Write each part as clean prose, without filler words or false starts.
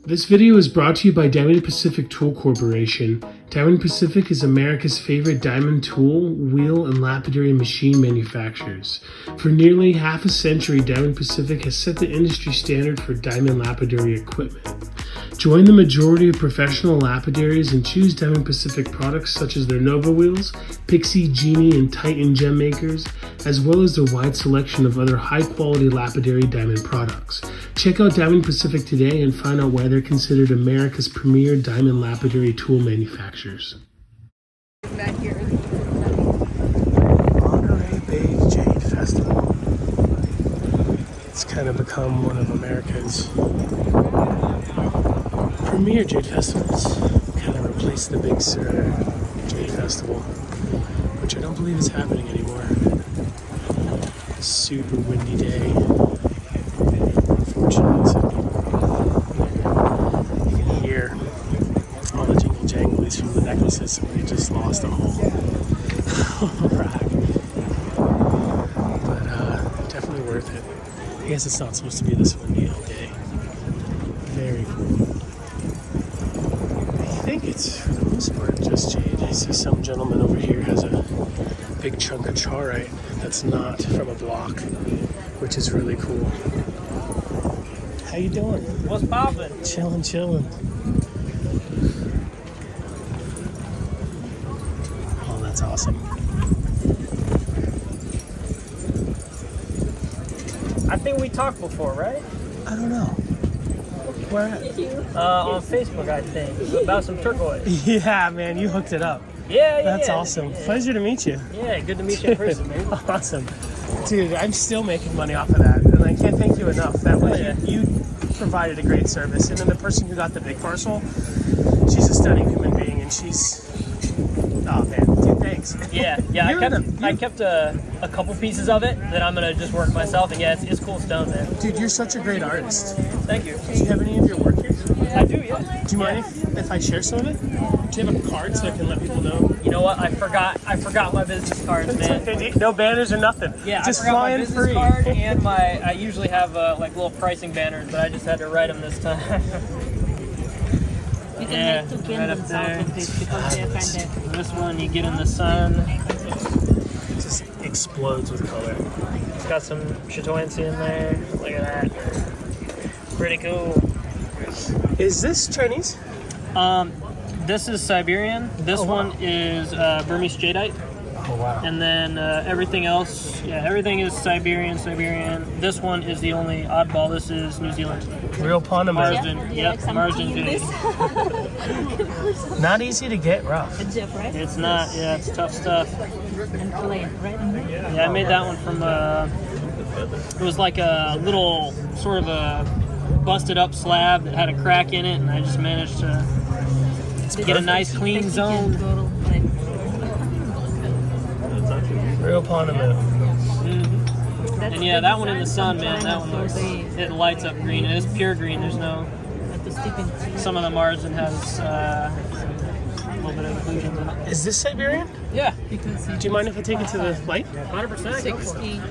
This video is brought to you by Diamond Pacific Tool Corporation. Diamond Pacific is America's favorite diamond tool, wheel, and lapidary machine manufacturers. For nearly half a century, Diamond Pacific has set the industry standard for diamond lapidary equipment. Join the majority of professional lapidaries and choose Diamond Pacific products such as their Nova wheels, Pixie, Genie, and Titan gem makers, as well as their wide selection of other high-quality lapidary diamond products. Check out Diamond Pacific today and find out why they're considered America's premier diamond lapidary tool manufacturers. Back here. Monterey Bay Jade Festival. It's kind of become one of America's premier Jade Festivals. Kind of replaced the Big Sur Jade Festival, which I don't believe is happening anymore. Super windy day. Unfortunately, you can hear all the jingle janglies from the necklaces. Somebody just lost a whole rack. But definitely worth it. I guess it's not supposed to be this windy all day. Very cool. I think it's, for the most part, just jade. I see some gentleman over here has a big chunk of chaurite that's not from a block, which is really cool. How you doing? What's poppin'? Chillin'. Oh, that's awesome. I think we talked before, right? I don't know. Where at? On Facebook, I think, about some turquoise. Yeah, man, you hooked it up. Yeah. That's awesome. Yeah. Pleasure to meet you. Yeah, good to meet you in person, man. Awesome. Dude, I'm still making money off of that, and I can't thank you enough. That was, you provided a great service, and then the person who got the big parcel, she's a stunning human being, and she's, oh man, dude, thanks. Yeah. I kept a couple pieces of it that I'm gonna just work myself, and yeah, it's cool stone, man. Dude, you're such a great artist. Thank you. Do you have any of your work here? I do, yeah. Do you mind if I share some of it? Do you have a card so I can let people know? You know what? I forgot my business cards, man. No banners or nothing. Yeah, just I forgot my flying business free. card and I usually have like little pricing banners, but I just had to write them this time. You can Yeah, make two right candles up there. out of it because they're kind of... This one you get in the sun. It just explodes with color. It's got some chatoyancy in there. Look at that. Pretty cool. Is this Chinese? This is Siberian. This one is Burmese jadeite. Oh wow. And then everything else, everything is Siberian. This one is the only oddball. This is New Zealand. Real Panama. Marsden. Yep, Marsden jade. Not easy to get rough. It's Jeff, right? It's not, it's tough stuff. And plain, right? Yeah, I made that one from it was like a little sort of a busted up slab that had a crack in it, and I just managed to get a nice clean zone. Real Panama. And yeah, that one in the sun, man, that one looks, it lights up green. It is pure green. There's no, some of the Marsden has a little bit of inclusions in it. Is this Siberian? Yeah. Do you mind if I take it to the light? 100%. 60.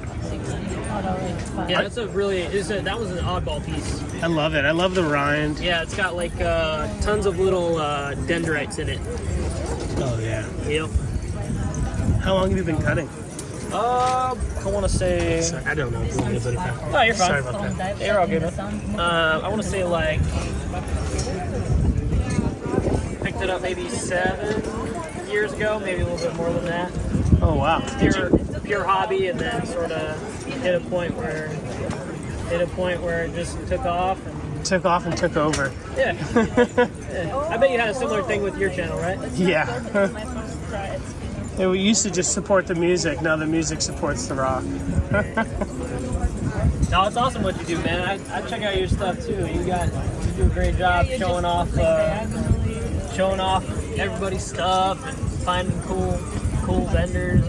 Yeah, that's a really, that was an oddball piece. I love it. I love the rind. Yeah, it's got like tons of little dendrites in it. Oh yeah. Yep. How long have you been cutting? I want to say... Sorry, I don't know. No, you're fine. Sorry about that. You're all good, man. I want to say like... Picked it up maybe 7 years ago, maybe a little bit more than that. Oh wow. Pure hobby, and then sort of hit a point where it just took off. Took off and took over. Yeah. I bet you had a similar thing with your channel, right? Yeah. Yeah, we used to just support the music. Now the music supports the rock. No, it's awesome what you do, man. I check out your stuff too. You do a great job showing off everybody's stuff and finding cool vendors.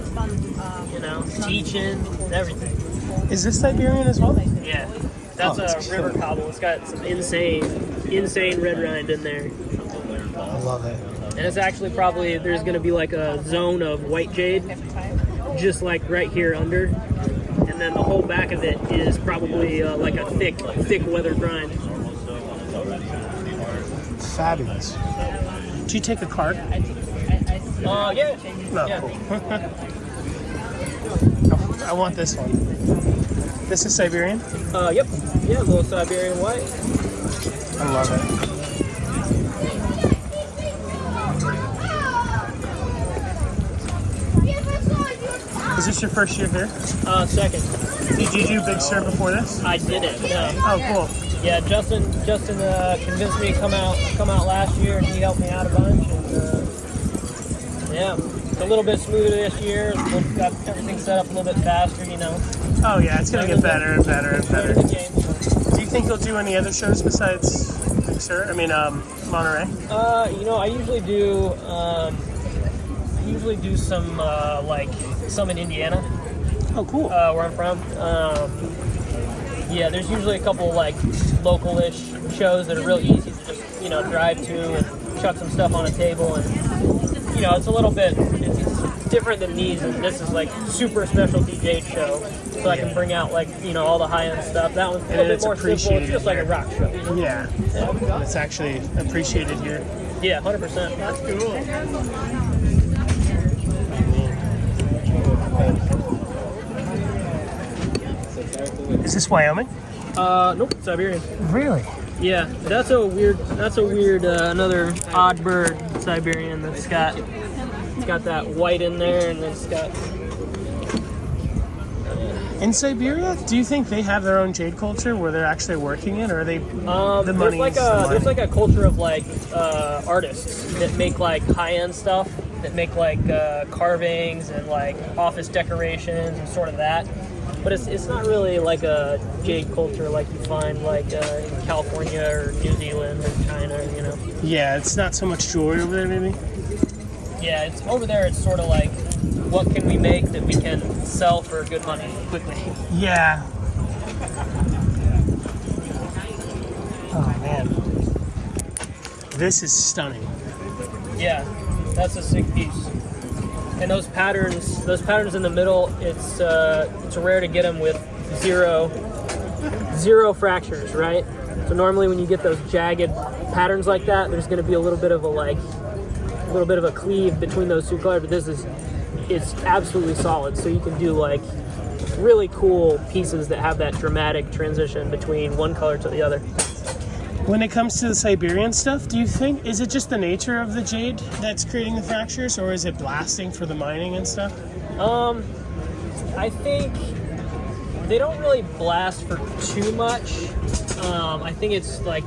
You know, teaching everything. Is this Siberian as well? Yeah, that's a river cobble. It's got some insane red rind in there. I love it. And it's actually probably, there's going to be like a zone of white jade, just like right here under. And then the whole back of it is probably like a thick weathered rind. fabulous. Do you take a card? Yeah. No, Yeah. cool. I want this one. This is Siberian? Yep. Yeah, a little Siberian white. I love it. Is this your first year here? Second. Did you do Big Sur before this? I did it. Yeah. Oh, cool. Yeah, Justin convinced me to come out last year, and he helped me out a bunch. And yeah, it's a little bit smoother this year. We've got everything set up a little bit faster, you know. Oh yeah, it's gonna get better and better and better. The game. Do you think you'll do any other shows besides Big Sur? I mean, Monterey. You know, I usually do some some in Indiana. Oh, cool. Where I'm from. Yeah, there's usually a couple like local-ish shows that are real easy to just, you know, drive to and chuck some stuff on a table, and you know, it's a little bit it's different than these, and this is like super specialty jade show, so I can bring out like, you know, all the high-end stuff. That one's a little bit more simple. It's just like a rock show. You know? Yeah, it's actually appreciated here. Yeah, 100%. That's cool. Is this Wyoming? Nope, Siberian. Really? Yeah, that's a weird, another odd bird, Siberian, it's got that white in there, and it's got... In Siberia, do you think they have their own jade culture where they're actually working in, or are they the money? There's like a culture of like artists that make like high-end stuff, that make like carvings and like office decorations and sort of that. But it's not really like a jade culture like you find like in California or New Zealand or China, you know. Yeah, it's not so much jewelry over there, maybe. Yeah, it's over there. It's sort of like, what can we make that we can sell for good money quickly? Yeah. Oh man, this is stunning. Yeah, that's a sick piece. And those patterns in the middle, it's rare to get them with zero fractures, right? So normally when you get those jagged patterns like that, there's going to be a little bit of a cleave between those two colors. But it's absolutely solid. So you can do like really cool pieces that have that dramatic transition between one color to the other. When it comes to the Siberian stuff, do you think, is it just the nature of the jade that's creating the fractures, or is it blasting for the mining and stuff? I think they don't really blast for too much. I think it's like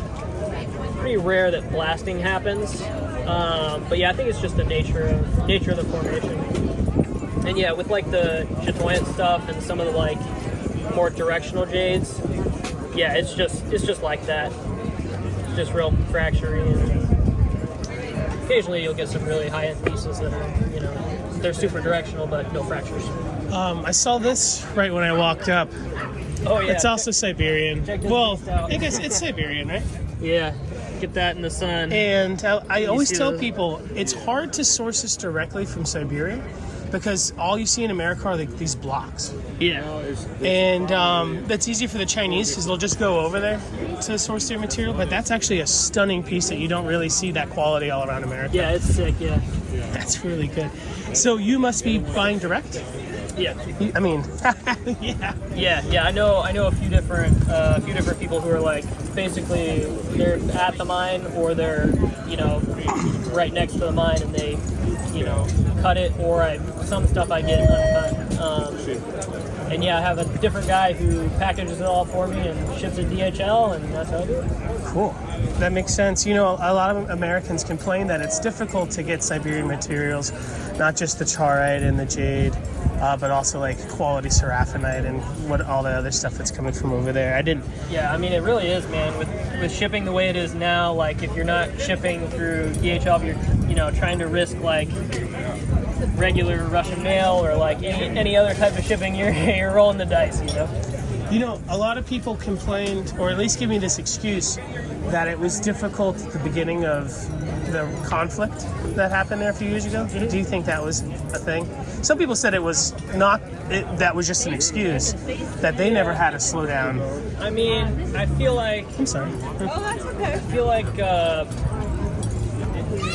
pretty rare that blasting happens. But yeah, I think it's just the nature of the formation. And yeah, with like the chatoyant stuff and some of the like more directional jades, yeah, it's just like that. Just real fracturing, and occasionally you'll get some really high-end pieces that are, you know, they're super directional but no fractures. I saw this right when I walked up. Oh yeah, it's also Siberian. Well, I guess it's Siberian, right? Yeah, get that in the sun. And I always tell people it's hard to source this directly from Siberia, because all you see in America are like these blocks. Yeah. And that's easy for the Chinese because they'll just go over there to source their material, but that's actually a stunning piece that you don't really see that quality all around America. Yeah, it's sick, yeah. That's really good. So you must be buying direct? Yeah. I mean, yeah. Yeah, I know a few different people who are like, basically they're at the mine or they're, you know, right next to the mine, and they, you know, cut it, or some stuff I get uncut. And yeah, I have a different guy who packages it all for me and ships it DHL, and that's how I do it. Cool. That makes sense. You know, a lot of Americans complain that it's difficult to get Siberian materials, not just the charoite and the jade, but also like quality seraphinite and all the other stuff that's coming from over there. Yeah, I mean, it really is, man. With shipping the way it is now, like if you're not shipping through DHL, you're, you know, trying to risk like regular Russian mail or like any other type of shipping, you're rolling the dice, you know. You know, a lot of people complained, or at least give me this excuse, that it was difficult at the beginning of the conflict that happened there a few years ago. Mm-hmm. Do you think that was a thing? Some people said it was not, that was just an excuse, that they never had to slow down. I mean, I feel like... I'm sorry. Oh, that's okay. I feel like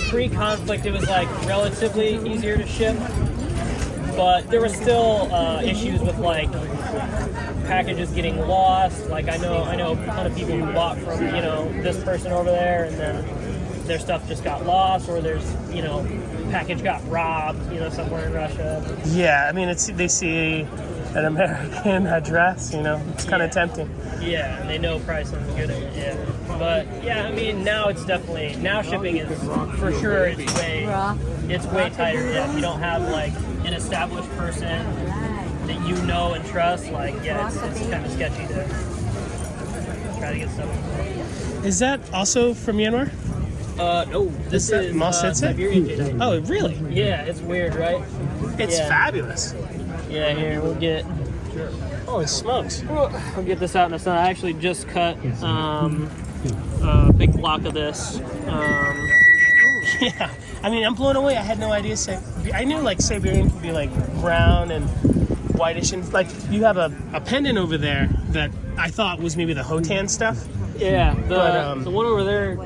pre-conflict, it was like relatively easier to ship, but there were still issues with like packages getting lost. Like I know a ton of people who bought from this person over there, and then their stuff just got lost, or there's package got robbed somewhere in Russia. Yeah, I mean they see an American address, it's kind of tempting. Yeah, and they know price on good. Yeah, but yeah, I mean now shipping is for sure it's way tighter. Yeah, if you don't have like an established person that you know and trust, like it's kind of sketchy to try to get stuff. Is that also from Myanmar? No, this is Siberian jade. Oh, really? Yeah, it's weird, right? It's fabulous. Yeah, here we'll get. Holy smokes! I'll get this out in the sun. I actually just cut a big block of this. Yeah, I mean I'm blown away. I had no idea. I knew like Siberian could be like brown and whitish, and like you have a pendant over there that I thought was maybe the Hotan stuff. Yeah, the one over there.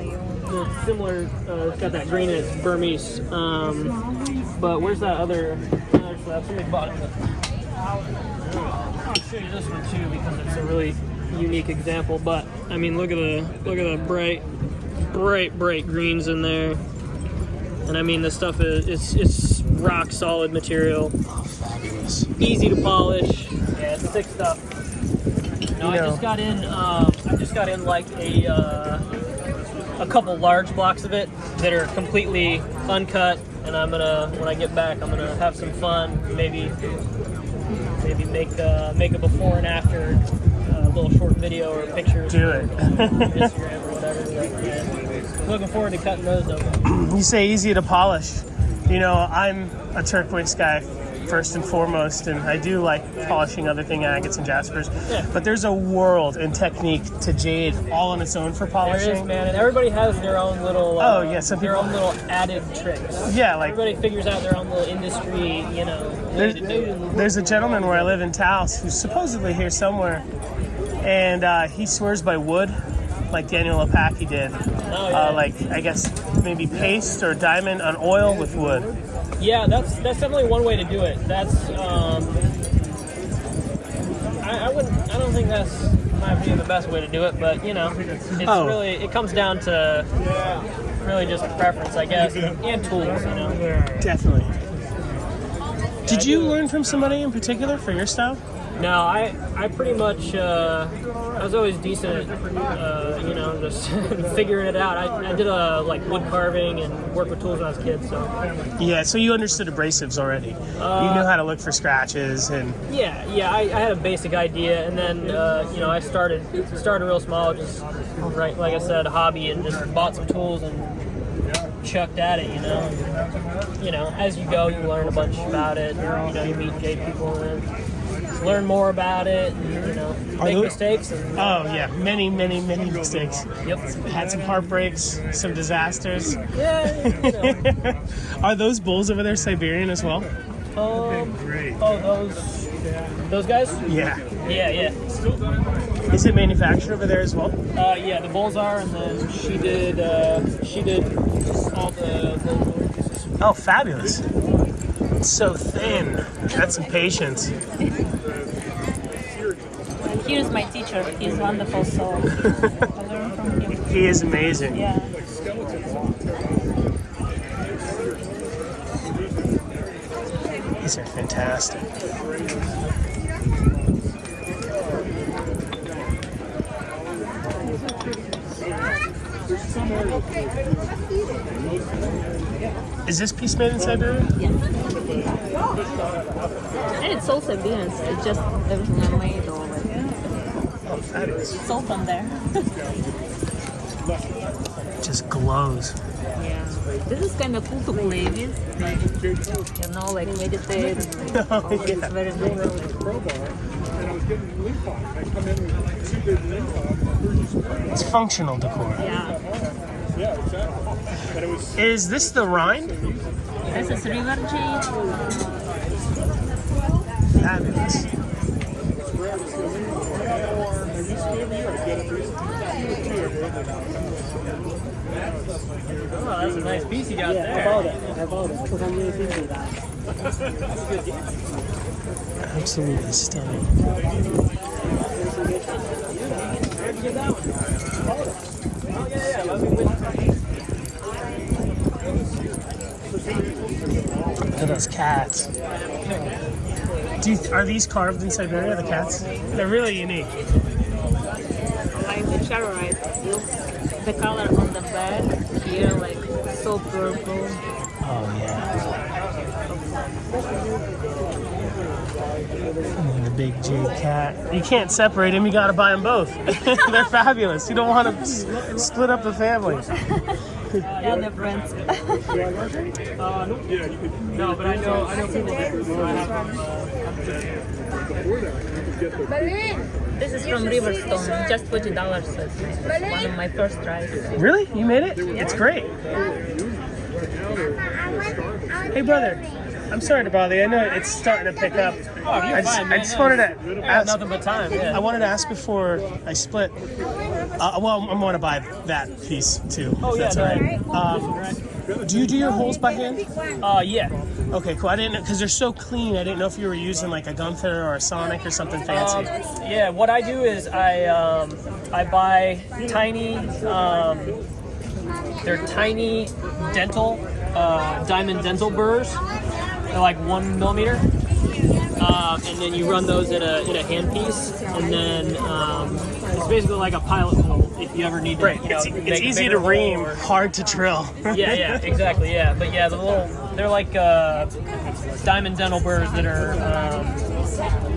It's similar, it's got that green in it, it's Burmese. But where's that other stuff? Somebody bought it. I'll show you this one too because it's a really unique example. But I mean, look at the bright greens in there. And I mean, this stuff it's rock solid material. Oh, fabulous! Easy to polish. Yeah, it's thick stuff. No, I just got in like a couple large blocks of it that are completely uncut, and when I get back, I'm gonna have some fun. Maybe make a before and after little short video or picture. Do it. Instagram or whatever. Looking forward to cutting those open. You say easy to polish. I'm a turquoise guy first and foremost, and I do like polishing other thing agates and jaspers. Yeah. But there's a world and technique to jade all on its own for polishing. There is, man, and everybody has their own little their own little added tricks. Yeah, like everybody figures out their own little industry, There's a gentleman where I live in Taos who's supposedly here somewhere, and he swears by wood, like Daniel Opaki did. Oh, yeah. Like I guess maybe paste or diamond on oil with wood. Yeah, that's definitely one way to do it. That's I don't think that's might be the best way to do it, but it's really it comes down to really just preference, I guess, and tools, Definitely. Did you learn from somebody in particular for your style? No, I pretty much I was always decent at just figuring it out. I did like wood carving and work with tools when I was a kid. So yeah, so you understood abrasives already. You knew how to look for scratches and yeah. I had a basic idea, and then I started real small, just like I said, a hobby, and just bought some tools and chucked at it. As you go, you learn a bunch about it. You meet jade people and learn more about it, and, make mistakes. And, many mistakes. Yep. Had some heartbreaks, some disasters. Yeah. Are those bulls over there Siberian as well? Those guys? Yeah. Yeah. Is it manufactured over there as well? Yeah, the bulls are, and then she did all the pieces. Oh, fabulous. It's so thin. That's some patience. Here's my teacher. He's wonderful, so I learned from him. He is amazing. Yeah. These are fantastic. Is this piece made in Siberia? Yeah. And it's all Siberian. It's just everything I made or like. Oh, fabulous. It's all from there. It just glows. Yeah. This is kind of cool to play with. Like meditate. Oh, It's yeah. very good. It's functional decor. Yeah. Is this the rind? This is river jade. Fabulous. Oh, that's a nice piece you got Yeah, there. I bought it. 250 Absolutely stunning. Look at those cats. Are these carved in Siberia, the cats? They're really unique. Like the charite, the color on the back here, like so purple. Oh, yeah. And the big jade cat. You can't separate them, you gotta buy them both. They're fabulous. You don't want to split up the family. Yeah, they're friends. No, but I know people that This is from Riverstone, just $40. It's one of my first tries. Really? You made it? It's great. Hey, brother. I'm sorry to bother you. I know it's starting to pick up. Oh, you're fine, man. I just wanted to I have ask. nothing but time. Yeah. I wanted to ask before I split. Well, I want to buy that piece too. Oh, if yeah, that's all right. Do you do your holes by hand? Yeah. Okay, cool. I didn't know because they're so clean. I didn't know if you were using like a Gunther or a Sonic or something fancy. Yeah. What I do is I buy tiny. They're tiny dental diamond dental burrs. They're like 1 millimeter. And then you run those in a handpiece, and then it's basically like a pilot hole if you ever need to. Right. It's easy to ream, hard to drill. Yeah, exactly. Yeah, but yeah, they're like diamond dental burrs that are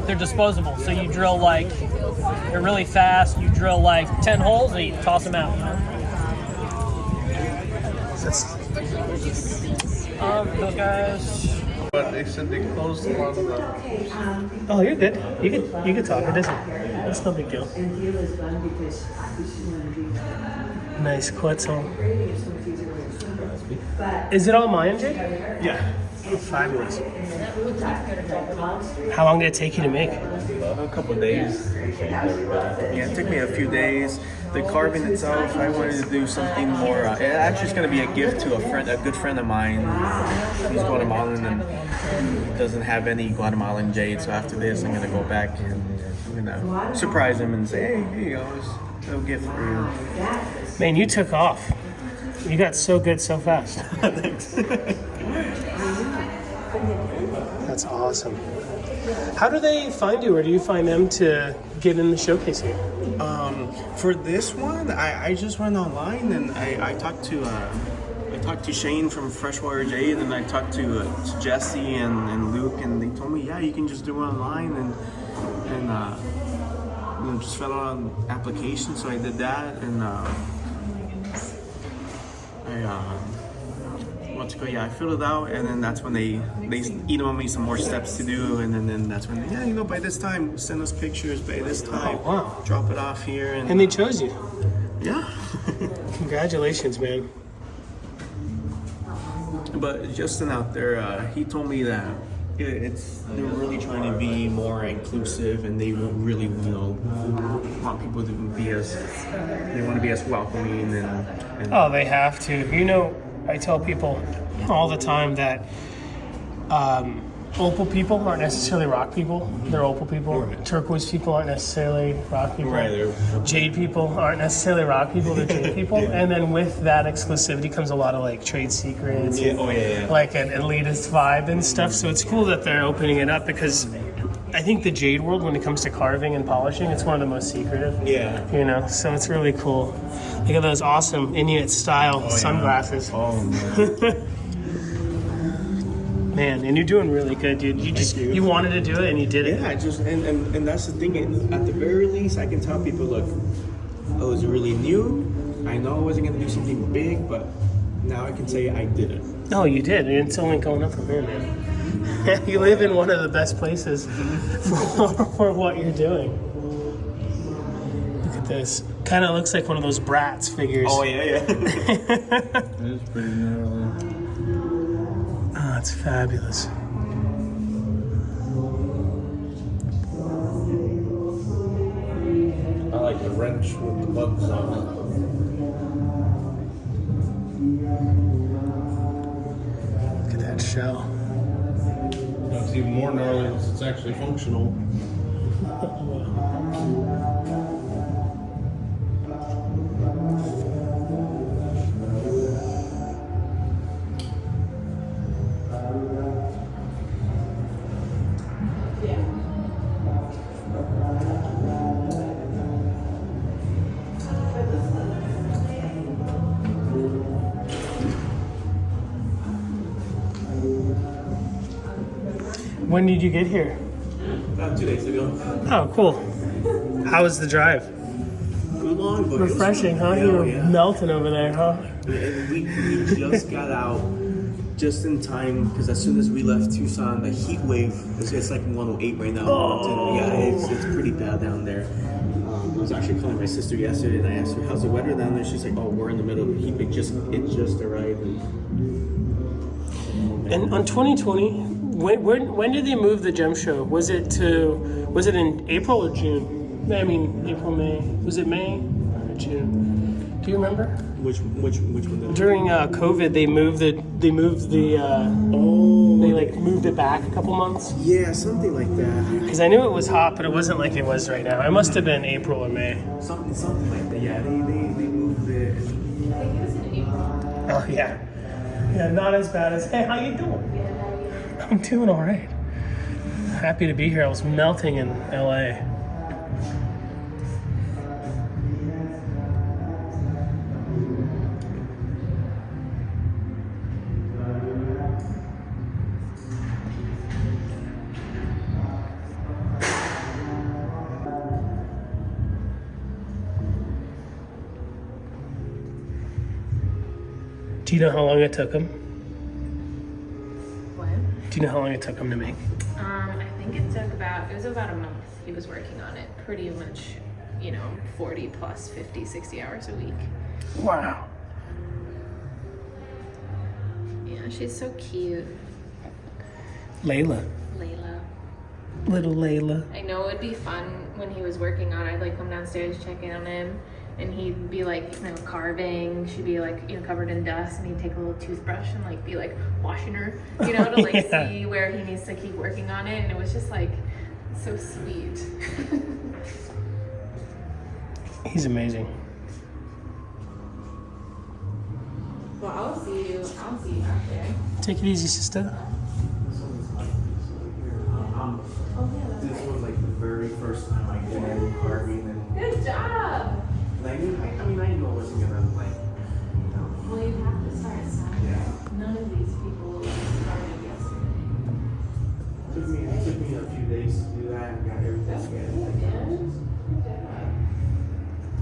they're disposable. So you drill they're really fast. You drill like 10 holes and you toss them out. You know? Those guys. But they said they closed a lot of the... Oh, you're good. You can talk. It's no big deal. Nice quetzal. Is it all Mayan jade? Yeah. Oh, fabulous. How long did it take you to make? A couple of days. Yeah, it took me a few days. The carving itself, I wanted to do something more. It actually is going to be a gift to a good friend of mine. He's Guatemalan and doesn't have any Guatemalan jade. So after this, I'm going to go back and I'm going to surprise him and say, hey, here you go. It's a little gift for you. Man, you took off. You got so good so fast. Thanks. That's awesome. How do they find you, or do you find them to get in the showcase here? For this one, I just went online and I talked to Shane from Freshwater Jade, and I talked to Jesse and Luke, and they told me, yeah, you can just do it online and just fill out an application. So I did that, and I filled it out, and then that's when they emailed me some more steps to do, and then that's when by this time send us pictures, by this time drop it off here, and they chose you. yeah. Congratulations, man. But Justin out there, he told me that they're really trying to be more inclusive, and they really want people to be as welcoming and Oh, they have to. I tell people all the time that opal people aren't necessarily rock people. They're opal people. Right. Turquoise people aren't necessarily rock people. Right. Jade people aren't necessarily rock people. They're jade people. Yeah. And then with that exclusivity comes a lot of trade secrets. Yeah. And, like an elitist vibe and stuff. So it's cool that they're opening it up, because I think the jade world, when it comes to carving and polishing, it's one of the most secretive. Yeah. So it's really cool. Look at those awesome Inuit style sunglasses. Oh man. Man, and you're doing really good, dude. You wanted to do it and you did it. Yeah, and that's the thing. At the very least, I can tell people, look, I was really new. I know I wasn't gonna do something big, but now I can say I did it. No, you did. And it's only going up from here, man. You live in one of the best places for what you're doing. Look at this. Kind of looks like one of those Bratz figures. Oh yeah. It is pretty gnarly. Oh, it's fabulous. I like the render bench with the bugs on it. Look at that shell. It's even more gnarly because it's actually functional. When did you get here? About 2 days ago. Oh, cool. How was the drive? Too long, but Refreshing, huh? Yeah, You were yeah. melting over there, huh? And we just got out just in time because as soon as we left Tucson, the heat wave, it's like 108 right now. Oh. Yeah, it's pretty bad down there. I was actually calling my sister yesterday and I asked her, how's the weather down there? She's like, oh, we're in the middle of the heat. It just arrived. And on 2020, when did they move the gem show? Was it in April or June? I mean, April, May. Was it May or June? Do you remember? Which one? During COVID, they moved the they like moved it back a couple months. Yeah, something like that. Because I knew it was hot, but it wasn't like it was right now. It must have been April or May. Something like that. Yeah, they moved it. Oh yeah, yeah, not as bad as. Hey, how you doing? I'm doing all right. Happy to be here. I was melting in LA. Do you know how long it took him? What? Do you know how long it took him to make? I think it was about a month. He was working on it pretty much, 40 plus 50, 60 hours a week. Wow. Yeah, she's so cute. Layla. Layla. Little Layla. I know it'd be fun when he was working on it. I'd like come downstairs, check in on him, and he'd be like, carving. She'd be like, covered in dust, and he'd take a little toothbrush and like be like washing her, to like Yeah. see where he needs to keep working on it. And it was just like so sweet. He's amazing. Well, I'll see you back there. Take it easy, sister. This was like the very first time I did carving and Good job. I knew I knew I wasn't gonna Well, you have to start somewhere. Yeah. None of these people started yesterday. It took me a few days to do that and got everything together.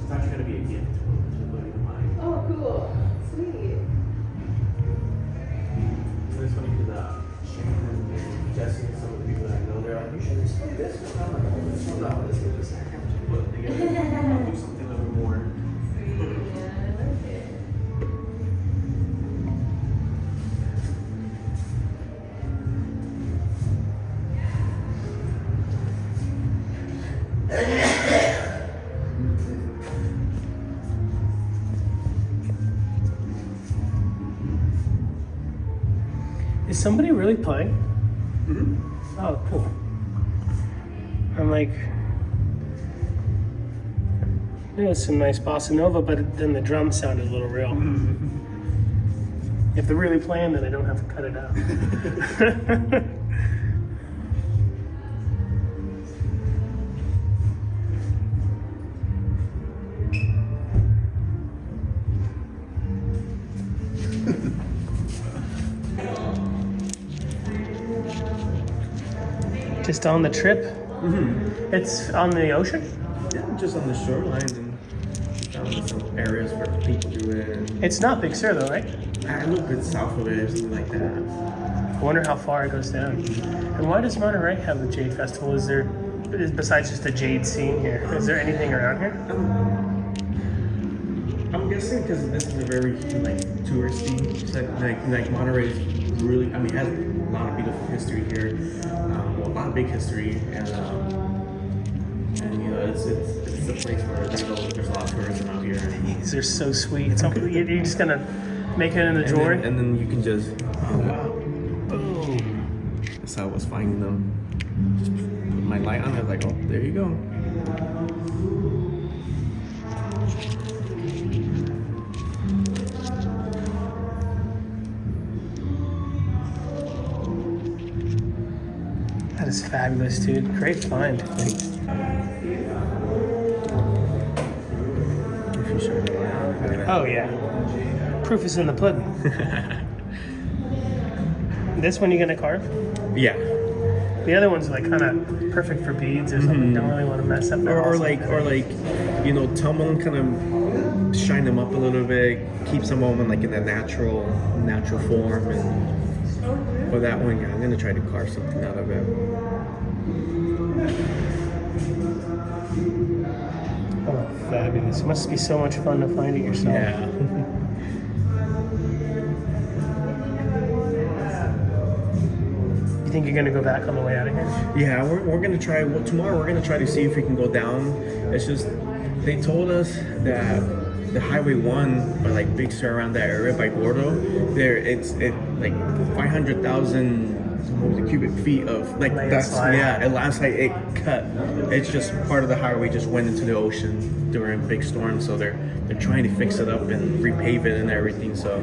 It's actually gonna be a gift to a buddy of mine. Oh, cool. Sweet. This one to the Shannon and Jesse and some of the people that I know. They're like, you should display this. And I'm like, oh, this is just put it together. I'll do something a little more. Is somebody really playing? Mm-hmm. Oh, cool. I'm like, there's some nice bossa nova, but then the drums sounded a little real. If they're really playing, then I don't have to cut it out. Just on the trip? Mm-hmm. It's on the ocean? Yeah, just on the shoreline and found some areas where people do it. And It's not Big Sur though, right? a little bit south of it or something like that. I wonder how far it goes down. And why does Monterey have the Jade Festival? Besides just the jade scene here, is there anything around here? I'm guessing because this is a very touristy. It's like Monterey is really. It has a lot of beautiful history here. A lot of big history, and it's the place where there's a lot of tourism out here. These are so sweet. It's you're just gonna make it in the drawer. And then you can just, oh wow, boom. That's how I was finding them. Just put my light on it, like, oh, there you go. That is fabulous, dude. Great find. Thanks. If you shine the light on it, look at that. Oh yeah. Proof is in the pudding. This one you gonna carve? Yeah. The other one's like kind of perfect for beads or something. Don't really want to mess up. Or like, you know, tumble, kind of shine them up a little bit, keep some of them like in a natural form. And for that one, yeah, I'm gonna try to carve something out of it. Oh, fabulous! It must be so much fun to find it yourself. Yeah. You think you're gonna go back on the way out of here? Yeah, we're gonna try. Well, tomorrow we're gonna try to see if we can go down. It's just they told us that the Highway 1 or like Big Sur around that area by Gordo, it's like 500,000 cubic feet of like Landslide. a landslide. It cut. It's just part of the highway just went into the ocean during a big storm. So they're trying to fix it up and repave it and everything. So.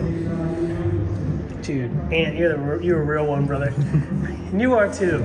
Dude, Ant, you're a real one, brother. And you are too.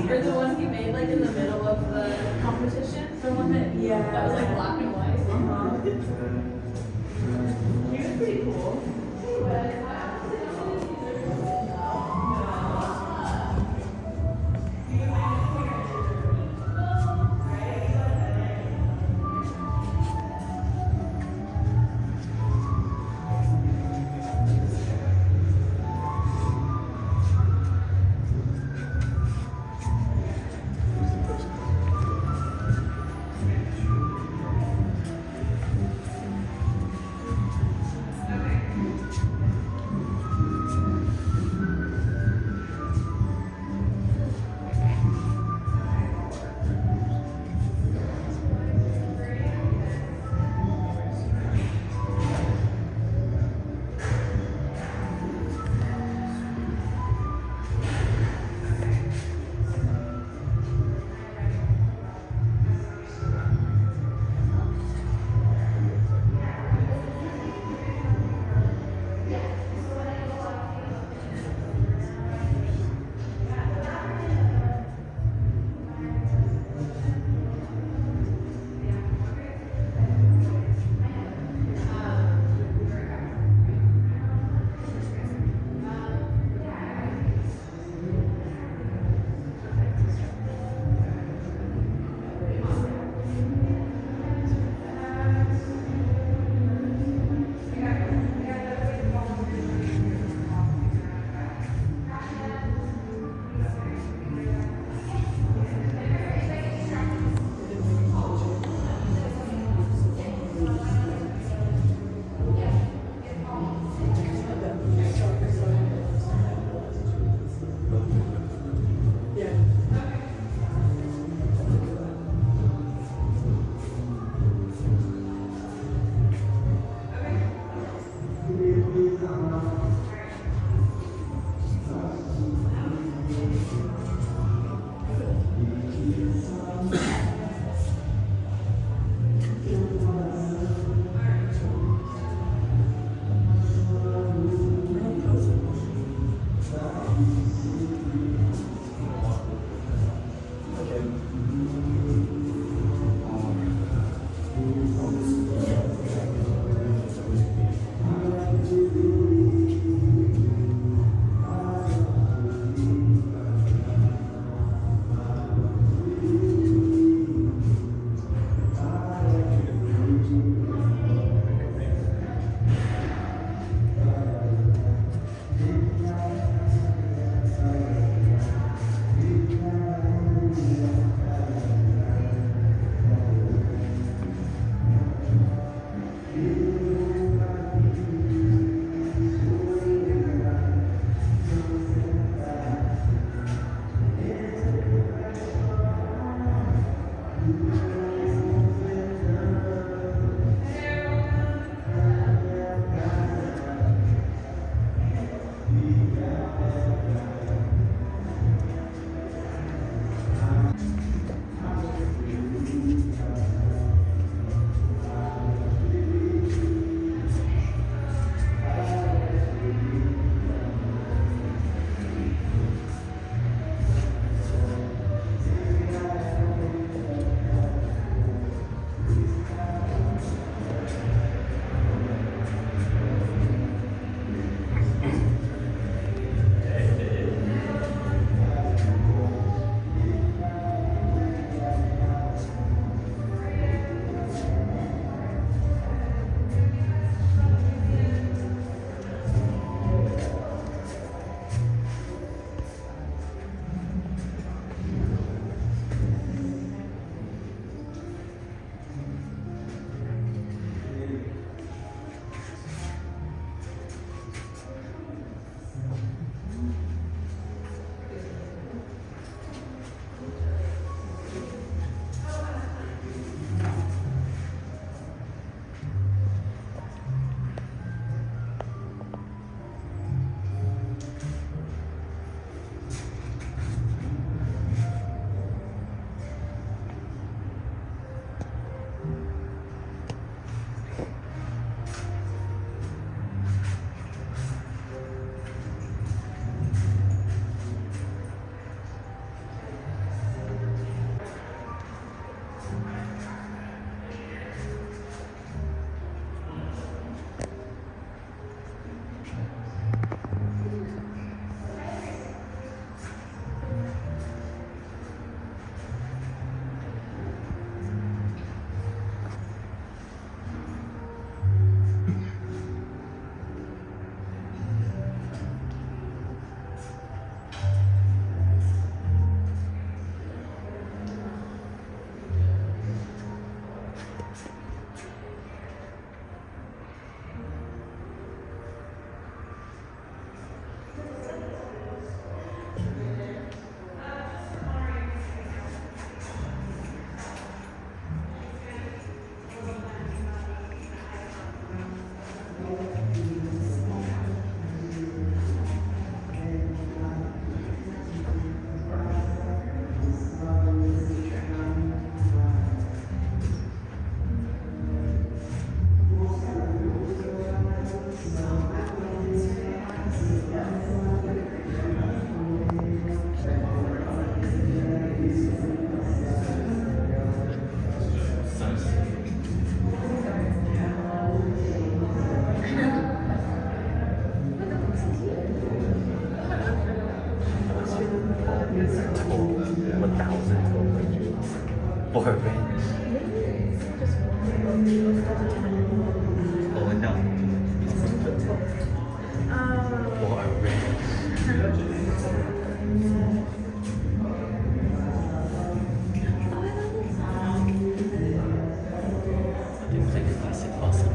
Or the one he made like in the middle of the competition. The one that that was like black and white. He was pretty cool. 1,000 for a ranch. Oh no. For a ranch. Things like classic awesome.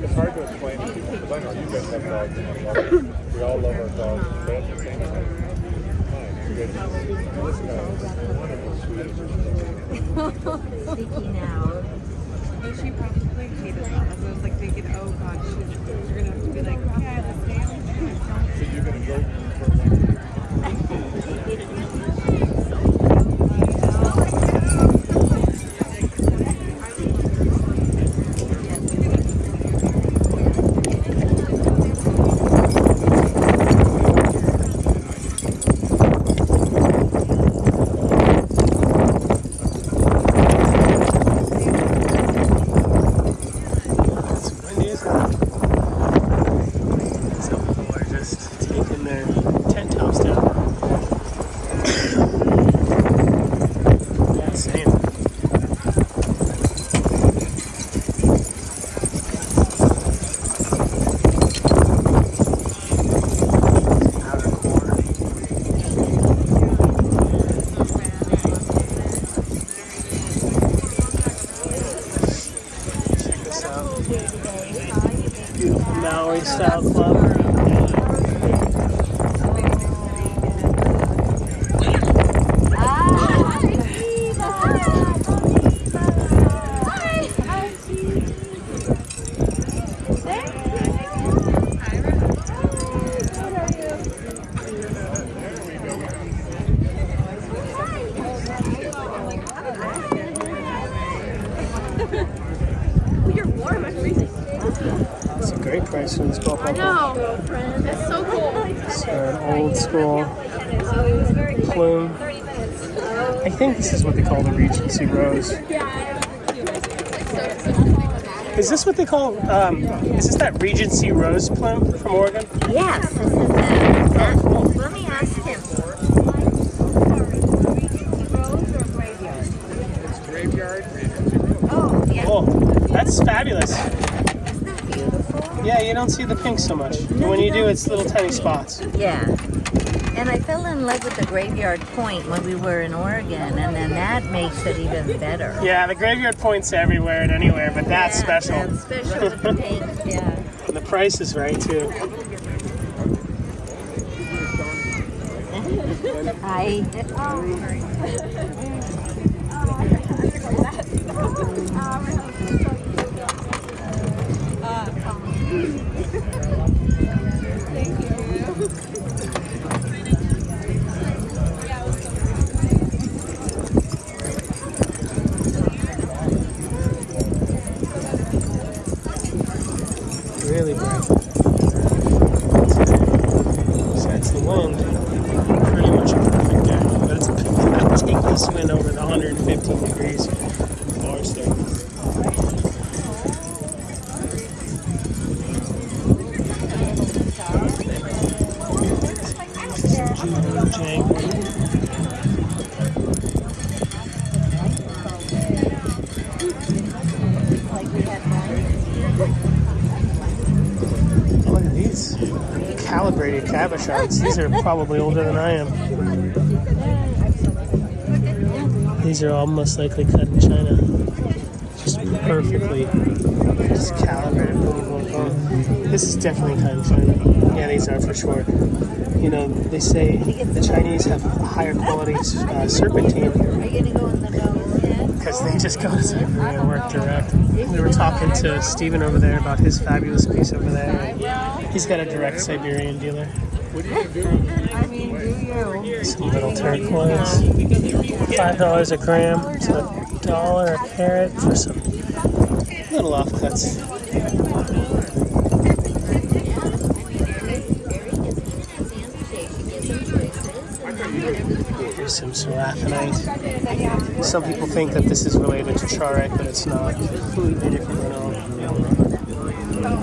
It's hard to explain to people because I know you guys have dogs and we all love our dogs. But at the same time, fine, you're good. This guy is wonderful, sweet. Speaking out. Oh, she probably hated that. I was like thinking, oh god, you're gonna have to be like, okay, I have to stay on. So you're gonna go for Maui style club. That's a great price for this bubble. I know. That's so cool. It's an old school plume. I think this is what they call the Regency Rose. Is this what they call, is this that Regency Rose plume from Oregon? Yes, this is it. Let me ask him. It's graveyard. Oh, yeah. Oh, that's fabulous. Isn't that beautiful? Yeah, you don't see the pink so much. No, When you you do, don't. it's little tiny spots. Yeah. And I fell in love with the Graveyard Point when we were in Oregon, and then that makes it even better. Yeah, the graveyard point's everywhere and anywhere, but that's Yeah, special. That's special with the pink, yeah. And the price is right, too. Hi. Really bright. So that's the wind. Pretty much a perfect day. But it's gonna take this wind over the 115 degrees bar still. Judo Jangle. Look at these calibrated cabochons. These are probably older than I am. These are almost likely cut in China. Just perfectly. Just calibrated. Boom, boom, boom. This is definitely cut in China. Yeah, these are for sure. You know, they say the Chinese have higher quality serpentine because they just go to Siberia and work direct. We were talking to Steven over there about his fabulous piece over there. He's got a direct Siberian dealer. Some little turquoise. $5 a gram to $1 a carat for some little offcuts. Here's some seraphonite. Some people think that this is related to charoite, but it's not. Completely different mineral.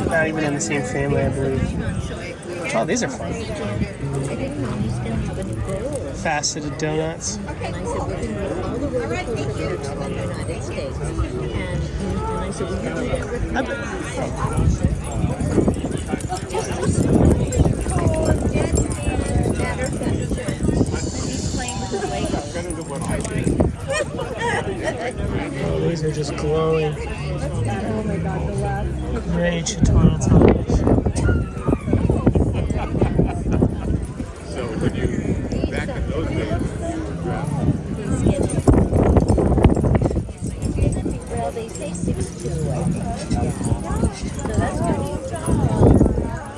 Not even in the same family, I believe. Oh, these are fun. Faceted donuts. Oh, these are just glowing. Gray tutorial toppers. So when you, back in those days, Well, they say 6'2", I think. So that's good.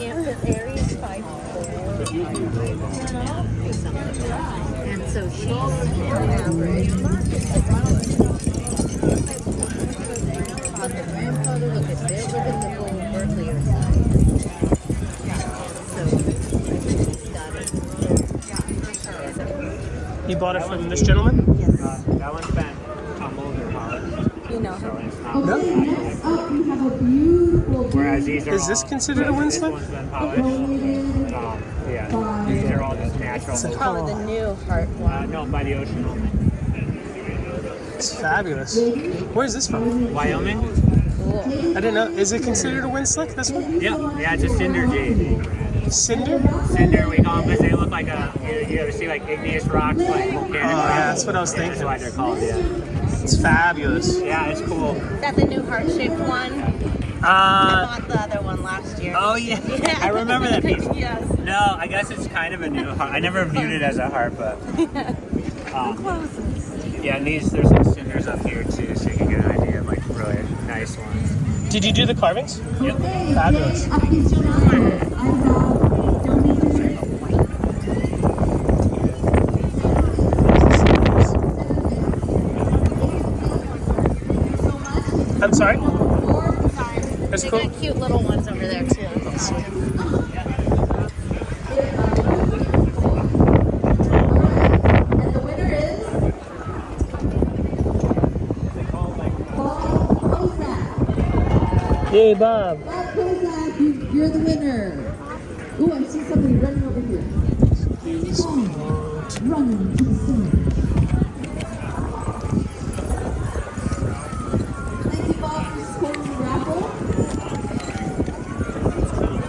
Yeah, the area is 5'4". And so she's average. But the grandfather, look at this. Look at the whole Berkeley side. So he's got it. You bought it from this gentleman? Yes. That one's been tumbled or polished. You know. So it's not. No. Whereas these are Is this all- considered a wind This slip? one's been polished. Yeah, these are all just natural. Probably the new heart one. No, by the ocean only. It's fabulous. Where's this from? Wyoming? Cool. I didn't know. Is it considered a wind slick, this one? Yeah, it's a cinder jade. Cinder? Cinder, we call them because they look like you ever see like igneous rocks, like volcanic rocks? Yeah, that's what I was thinking. That's why they're called, yeah. It's fabulous. Yeah, it's cool. Is that the new heart-shaped one? I bought the other one last year. Oh yeah, I remember that piece. Yes. No, I guess it's kind of a new heart. I never viewed it as a heart, but yeah, and there's some cinders up here too, so you can get an idea of like really nice ones. Did you do the carvings? Yep. Fabulous. I'm sorry? That's They cool. got cute little ones over there too. Yay, Bob. You're the winner. Ooh, I see somebody running over here. Running to the center. Thank you, Bob, for supporting the raffle.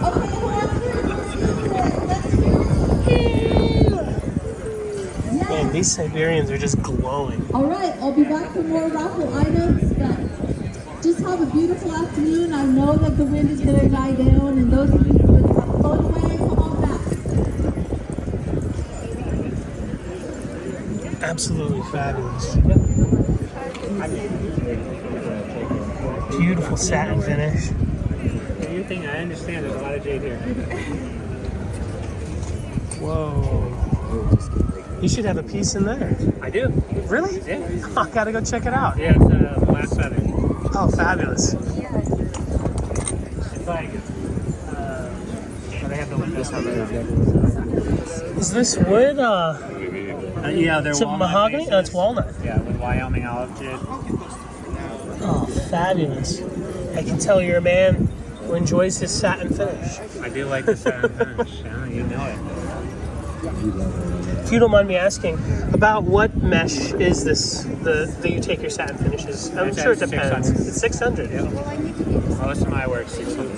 Okay, who wants to let's Man, these Siberians are just glowing. All right, I'll be back for more raffle items, but just have a beautiful afternoon. I know that the wind is going to die down, and those of you who have flown away, come on back. Absolutely fabulous. Beautiful satin finish. You think I understand? There's a lot of jade here. Whoa. You should have a piece in there. I do. Really? Yeah. I gotta go check it out. Yeah, it's a glass feather. Oh, fabulous. It's like, they have the windows on there. Is this wood? Yeah, they're Is it walnut mahogany? bases. Oh, it's walnut. Yeah, with Wyoming olive jade. Oh, fabulous. I can tell you're a man who enjoys his satin finish. I do like the satin finish. Yeah, you know it. If you don't mind me asking, about what mesh is this that you take your satin finishes? I'm It's sure it at depends. 600. It's 600. Yeah. Most of my work's 600.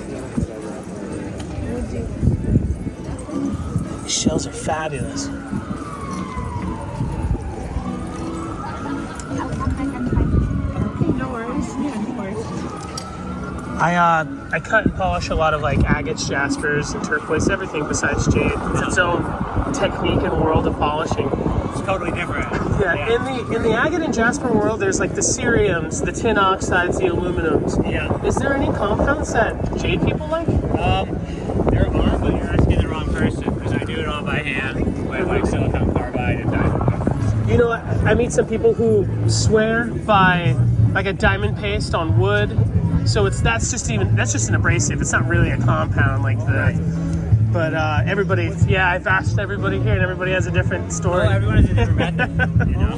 These shells are fabulous. No worries. Yeah, no worries. I cut and polish a lot of like agates, jaspers, and turquoise, everything besides jade. It's its own technique and world of polishing. It's totally different. Yeah, in the agate and jasper world, there's like the ceriums, the tin oxides, the aluminums. Yeah. Is there any compounds that jade people like? There are, but you're asking the wrong person because I do it all by hand with like silicon carbide and diamond. You know, I meet some people who swear by like a diamond paste on wood. So that's just an abrasive. It's not really a compound like the. Right. But everybody, yeah, I've asked everybody here, and everybody has a different story. Oh, everyone has a different method, you know?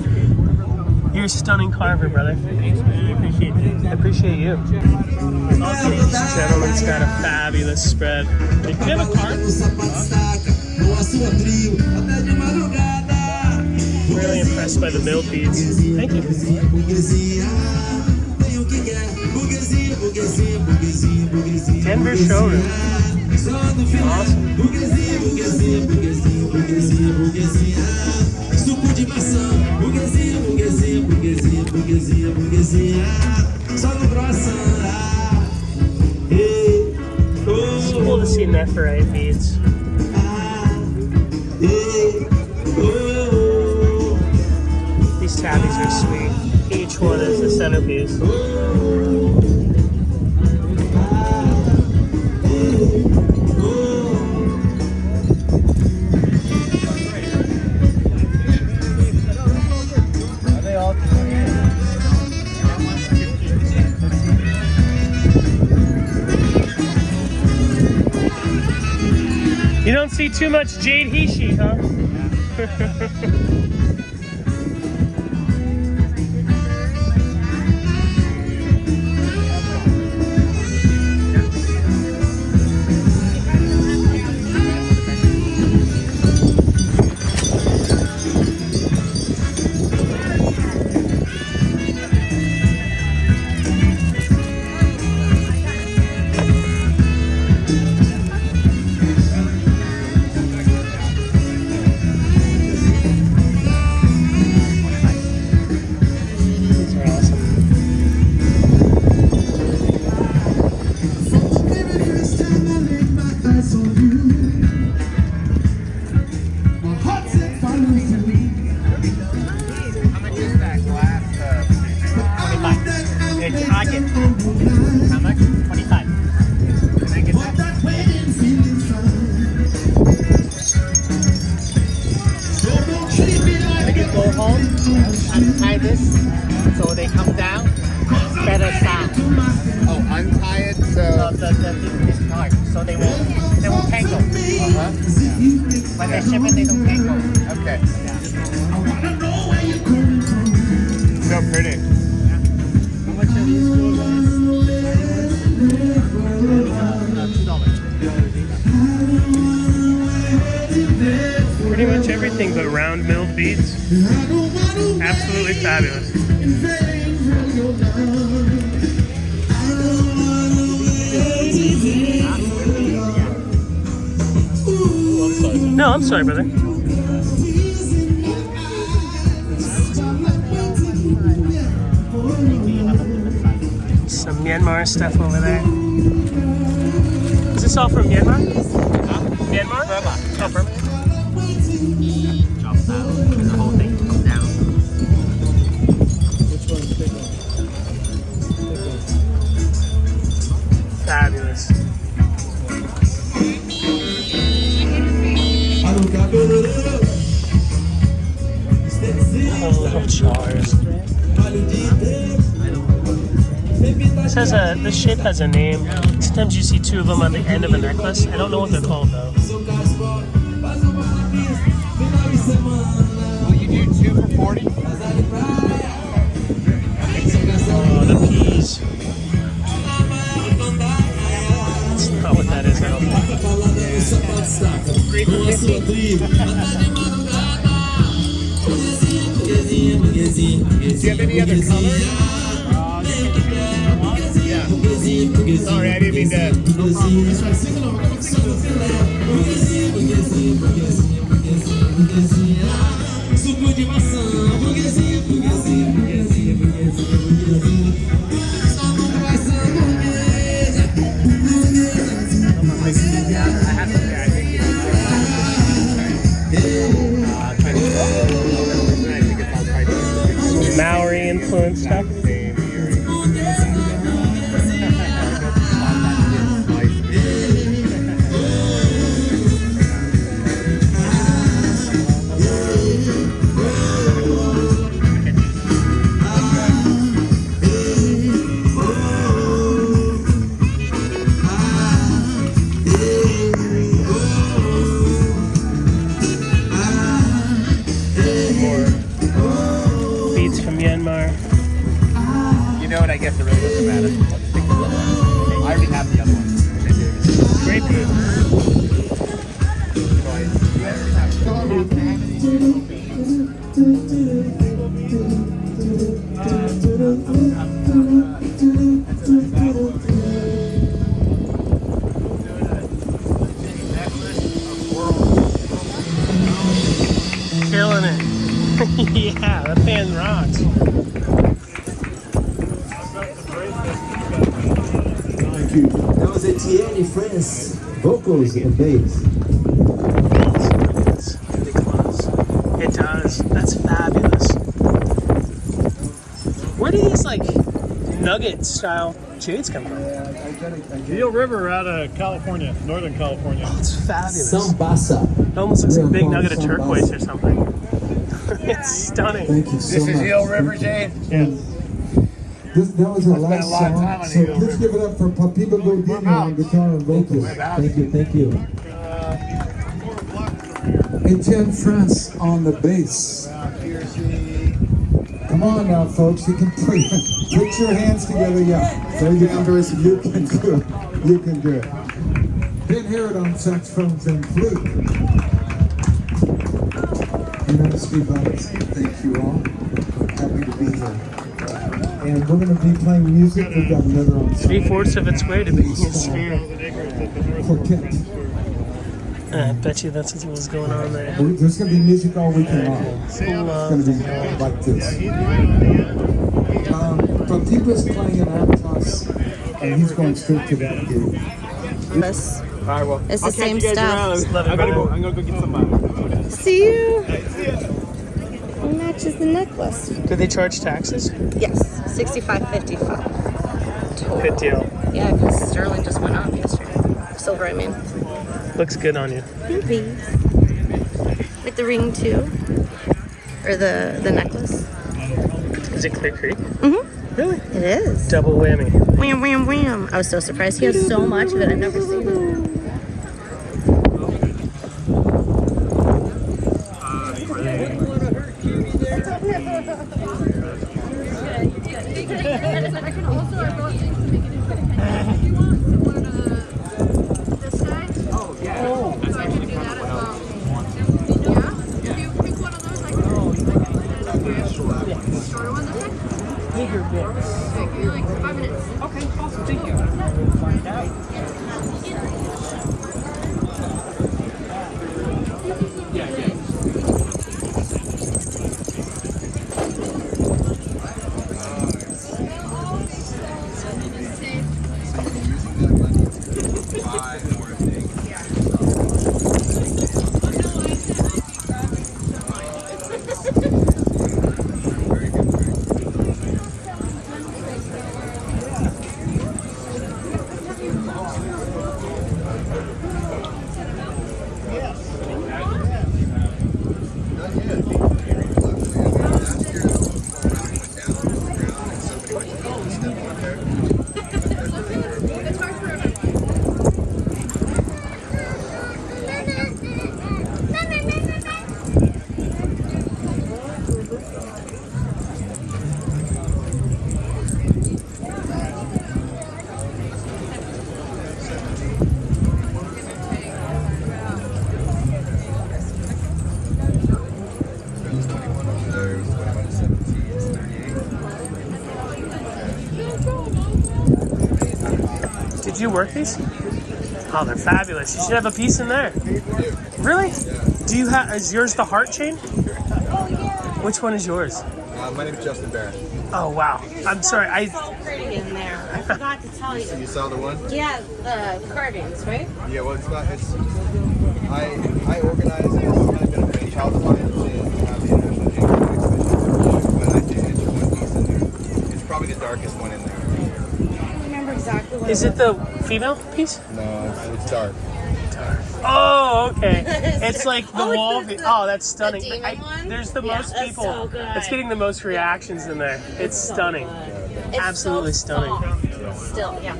You're a stunning carver, brother. Thanks, man. I appreciate it. I appreciate you. Ladies and gentlemen, it's got a fabulous spread. Do you have a card? Really impressed by the milled beads. Thank you. Denver showroom. Awesome. It's cool to see nephrite beads. These tabbies are sweet. Each one is a centerpiece. You don't see too much jade he-she, huh? Untie this so they come down. Better sound. Oh, untie it so this part so they won't tangle. When they ship it, they don't tangle. Okay. So pretty. How much are these cool guys? $2. Pretty much everything but round milled beads. Absolutely fabulous. No, I'm sorry, brother. Some Myanmar stuff over there. Is this all from Myanmar? Myanmar? Burma. Oh, Burma. Drop down. The whole thing comes down. Stars. This shape has a name. Sometimes you see two of them on the end of a necklace. I don't know what they're called though. Will you do 2 for 40? Oh, the peas. That's not what that is, I don't think. 3 for 50. Do you have any other colors? Yeah. Sorry, I didn't mean to. Maori influence stuff. Beats from Myanmar. You know what? I guess it really doesn't matter. I already have the other one. Great Killing it. Yeah, that band rocks. Thank you. That was Etienne France, vocals and bass. It does. That's fabulous. Where do these like nugget style jades come from? Eel River out of California, Northern California. Oh, it's fabulous. Sambasa. It almost looks like a big nugget of turquoise or something. It's stunning. Thank you so This much. is Eel River, Jade? Yes. That was our Spent a last lot of song. time on So Eel please River. give it up for Papiba Godinho on guitar and vocals. Thank you, thank you. Etienne France on the bass. Come on now, folks. You can put your hands together. Yeah. There you go. You can do it. You can do it. Ben Harrod on saxophones and flute. You know, Steve Alex. Thank you all. Happy to be here. And we're going to be playing music. We've got another on 3/4 of its way to being a sphere. Quartet. I bet you that's what was going on there. There's going to be music all weekend long. It's going to be like this. Papiba's playing in Aptos, and he's going straight to that gig. This. All right, well, It's the I'll same catch you guys stuff. around. I'm gonna go get some. See you. It matches the necklace. Do they charge taxes? Yes, $65.55. Good deal. Yeah, because sterling just went up yesterday. Silver, I mean. Looks good on you. Maybe. With the ring too, or the necklace. Is it Clear Creek? Mm-hmm. Really? It is. Double whammy. Wham, wham, wham. I was so surprised. He has so much of it. I've never seen it. I can also, I brought things to make it into if you want. One of this guy. Oh, yeah. So I can do that as well. Yeah? If you pick one of those, I can shorter ones, okay? Bigger bits. Okay, give me like 5 minutes. Okay, awesome. Thank you. We'll find out. Did you work these? Oh, they're fabulous. You should have a piece in there. Really? Do you have? Is yours the heart chain? Oh, yeah. Which one is yours? My name is Justin Barrett. Oh wow. I'm sorry. So pretty in there. I forgot to tell you. So you saw the one? Yeah, the carvings, right? Yeah, well, it's not. It's I organize it. It's kind of been a brainchild of mine to have the International Jade Exhibition, but I did enter one piece in there. It's probably the darkest one in there. I don't remember exactly what Is it the female piece? No, it's dark. Oh, okay. It's like the Oh, wall. it's Oh, that's stunning. the demon one? There's the Yeah, most that's people. so good. It's getting the most reactions in there. It's stunning. It's Absolutely so stunning. soft. Still, yeah.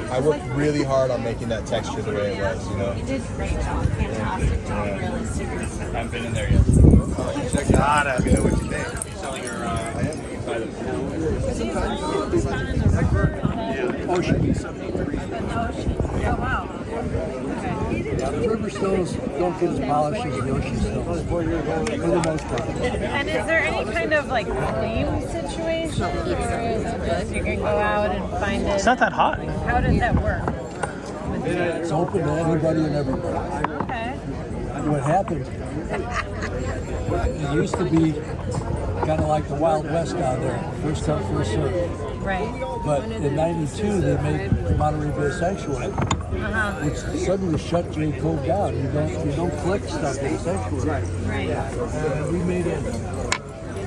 I worked really hard on making that texture the way it was, you know. You did a great job. Fantastic job. Really, seriously. I haven't been in there yet. Check it out. Let me know what you think. You're selling your, I am. You can buy them. Oh, wow. The river stones don't get as polished as the ocean stones, for the most part. And is there any kind of like flame situation? Or is it just you can go out and find it? It's not that hot. How does that work? It's open to anybody and everybody. Okay. What happened, it used to be kind of like the Wild West down there, first come, first served. Right. But in '92, they made Monterey Bay Sanctuary, which suddenly shut Jade Cove down. You don't collect stuff in the sanctuary. Right. And we made it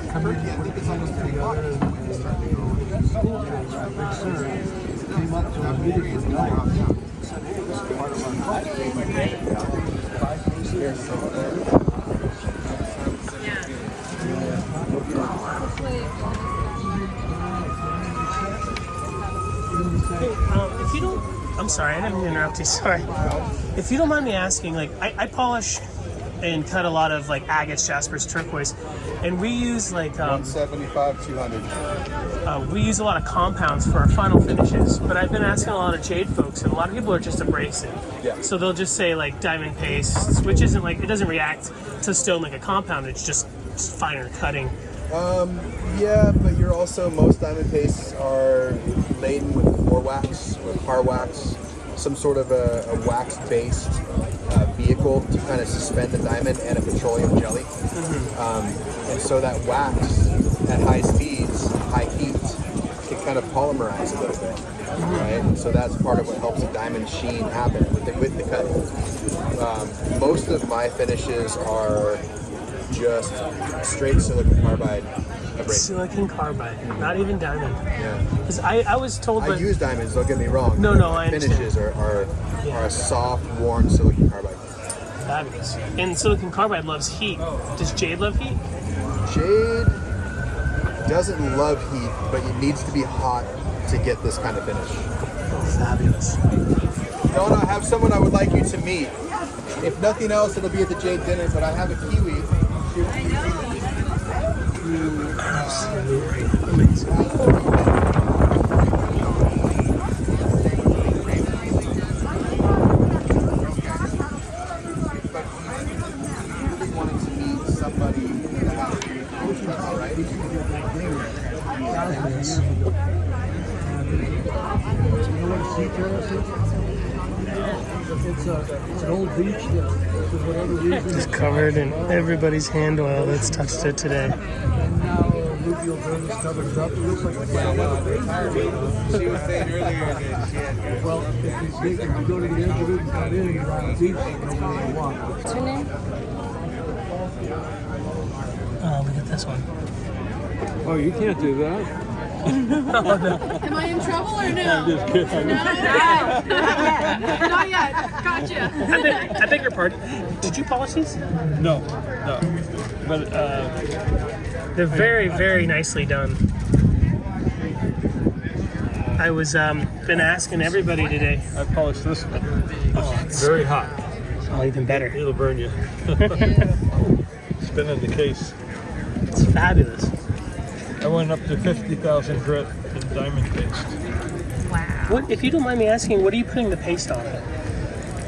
come in, put the plans together, and school kids from Big Sur came up to a meeting with Diane. Said, hey, this is part of our class. 5 years. If you don't, I'm sorry, I didn't mean to interrupt you. Sorry. If you don't mind me asking, like I polish and cut a lot of like agates, jaspers, turquoise, and we use like 175, 200. we use a lot of compounds for our final finishes. But I've been asking a lot of jade folks, and a lot of people are just abrasive. Yeah. So they'll just say like diamond paste, which isn't like, it doesn't react to stone like a compound. It's just finer cutting. Yeah, but you're also, most diamond pastes are laden with core wax or car wax, some sort of a wax-based vehicle to kind of suspend the diamond, and a petroleum jelly. And so that wax at high speeds, high heat, can kind of polymerize a little bit, right? And so that's part of what helps the diamond sheen happen with the cutting. Most of my finishes are just straight silicon carbide abrasive. Silicon carbide, not even diamond. Yeah. Because I was told I use diamonds, don't get me wrong. No, I understand. Finishes are a soft, worn silicon carbide. Fabulous. And silicon carbide loves heat. Does jade love heat? Jade doesn't love heat, but it needs to be hot to get this kind of finish. Fabulous. Donna, I have someone I would like you to meet. If nothing else, it'll be at the Jade dinner, but I have a Kiwi. Absolutely amazing. It's an old beach that, for whatever reason, Just covered in everybody's hand oil that's touched it today. and now alluvial drainage covers up. It looks like a She was saying earlier that she had well, if you go to the edge of it and cut in, you're on a beach, nobody will walk. What's your name? Oh, look at this one. Oh, you can't do that. Am I in trouble or no? I'm just kidding. No. Not yet. Gotcha. I beg your pardon. Did you polish these? No. But They're very, very nicely done. I was been asking everybody today. I polished this one. Oh, it's Very hot. oh, even better. It'll burn you. Spin in the case. It's fabulous. I went up to 50,000 grit in diamond paste. Wow. What, if you don't mind me asking, what are you putting the paste on?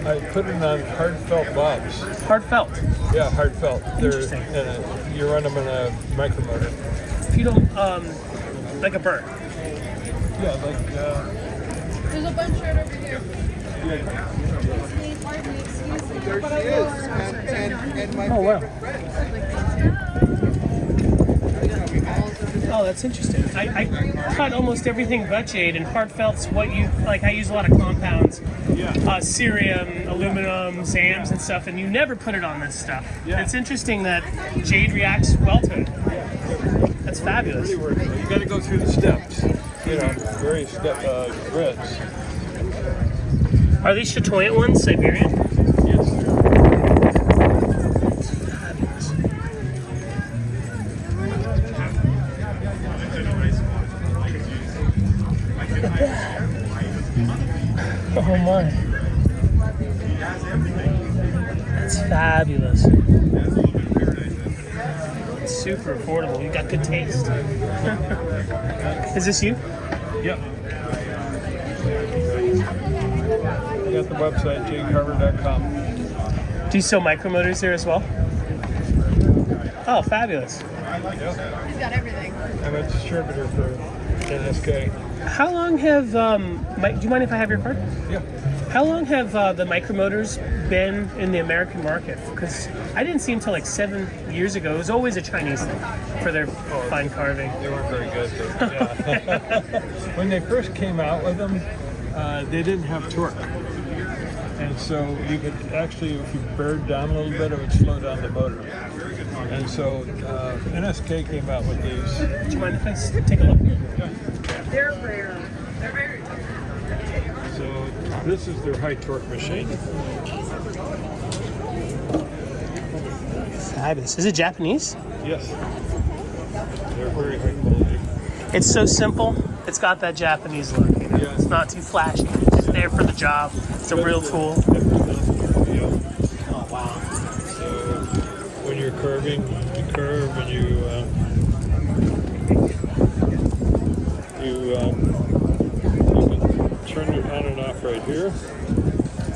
I put it on hard felt bobs. Hard felt. Yeah, hard felt. Interesting. You run them in a micromotor. If you don't, like a burr. Yeah, like There's a bunch right over here. There she is, and my Oh, wow. favorite friend. Oh, that's interesting. I cut almost everything but jade, and heartfelt's what you like. I use a lot of compounds, cerium, aluminum, SAMs, and stuff, and you never put it on this stuff. Yeah. It's interesting that jade reacts well to it. That's fabulous. You got to go through the steps, you know, various grids. Are these chatoyant ones Siberian? Yes. Oh my. That's fabulous. It's super affordable. You got good taste. Is this you? Yep. I got the website, jcarver.com. Do you sell micromotors there as well? Oh, fabulous. Yep. He's got everything. I'm a distributor for NSK. How long have, do you mind if I have your card? Yeah. How long have the micromotors been in the American market? Because I didn't see them until like 7 years ago. It was always a Chinese thing for their fine carving. They weren't very good, but yeah. When they first came out with them, they didn't have torque. And so you could actually, if you bared down a little bit, it would slow down the motor. And so NSK came out with these. Do you mind if I take a look? They're rare. They're very So this is their high torque machine. Fabulous. Is it Japanese? Yes. They're very high quality. It's so simple. It's got that Japanese look. You know? Yeah. It's not too flashy. It's just there for the job. It's a real tool. Oh, wow. So when you're curving, you curve and you can turn it on and off right here.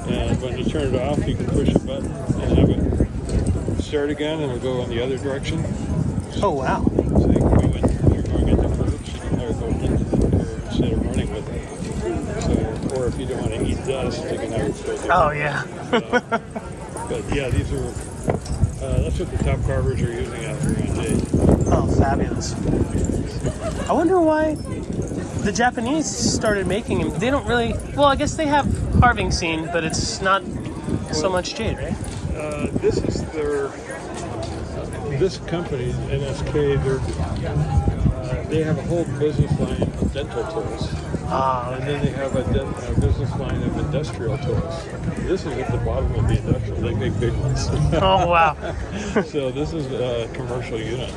And when you turn it off, you can push a button and have it start again, and it'll go in the other direction. Oh, wow. So you can go in, if you're going into curves, you can go into the curve instead of running with it. So, or if you don't want to eat dust, you can have it go there. Oh, yeah. But yeah, these are, that's what the top carvers are using out here on jade. Oh, fabulous. I wonder why the Japanese started making them. They don't really, well, I guess they have carving scene, but it's not so much jade, right? This is this company, NSK, they have a whole business line of dental tools. And then they have a business line of industrial tools. This is at the bottom of the industrial. They make big ones. Oh, wow. So this is a commercial unit.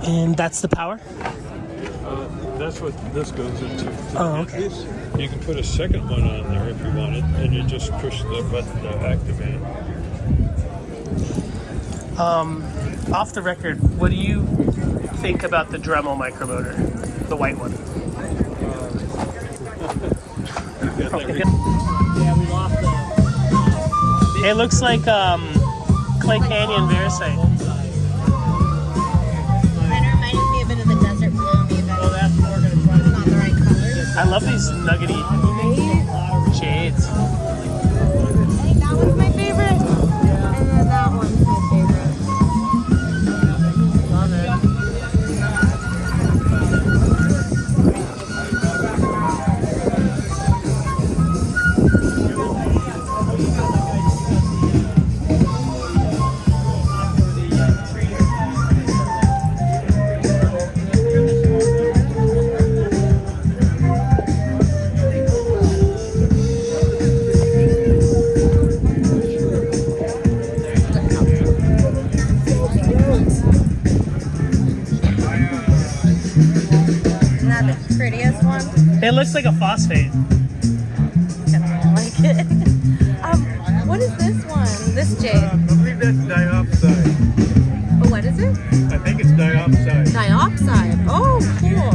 And that's the power? That's what this goes into. Oh, okay. You can put a second one on there if you want it, and you just push the button to activate it. Off the record, what do you think about the Dremel micromotor, the white one? Yeah, we lost It looks like Clay Canyon Verisite. Kind of reminded me a bit of the desert bloom even. Oh, that's what we're going to try to Not the right colors. I love these nuggety shades. I think that one's my favorite. And then that one's my favorite. Love it. Isn't that the prettiest one? It looks like a phosphate. I like it. What is this one? This jade. I believe that's diopside. Oh, what is it? I think it's diopside. Dioxide. Oh, cool.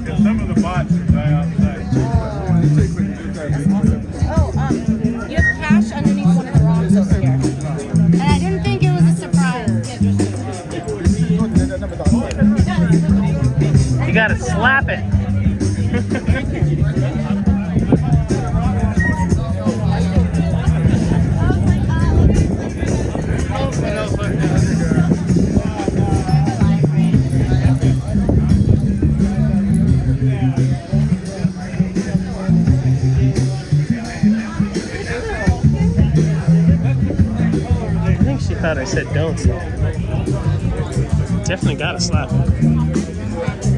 And some of the bots are diopside. Oh, you have cash underneath one of the rocks over here. And I didn't think it was a surprise. You gotta slap it. said don't slap it. Definitely gotta slap it.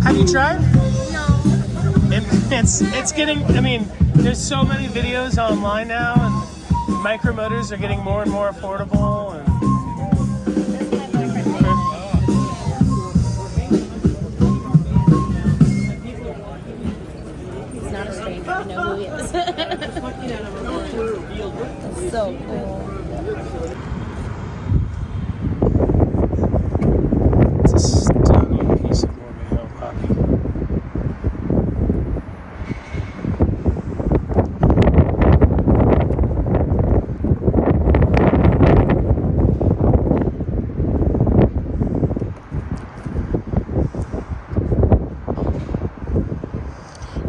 Have you tried? No. It's getting, I mean, there's so many videos online now, and micromotors are getting more and more affordable. And He's not a stranger. I know who he is. That's so cool. it's a stunning piece of Morgan poppy.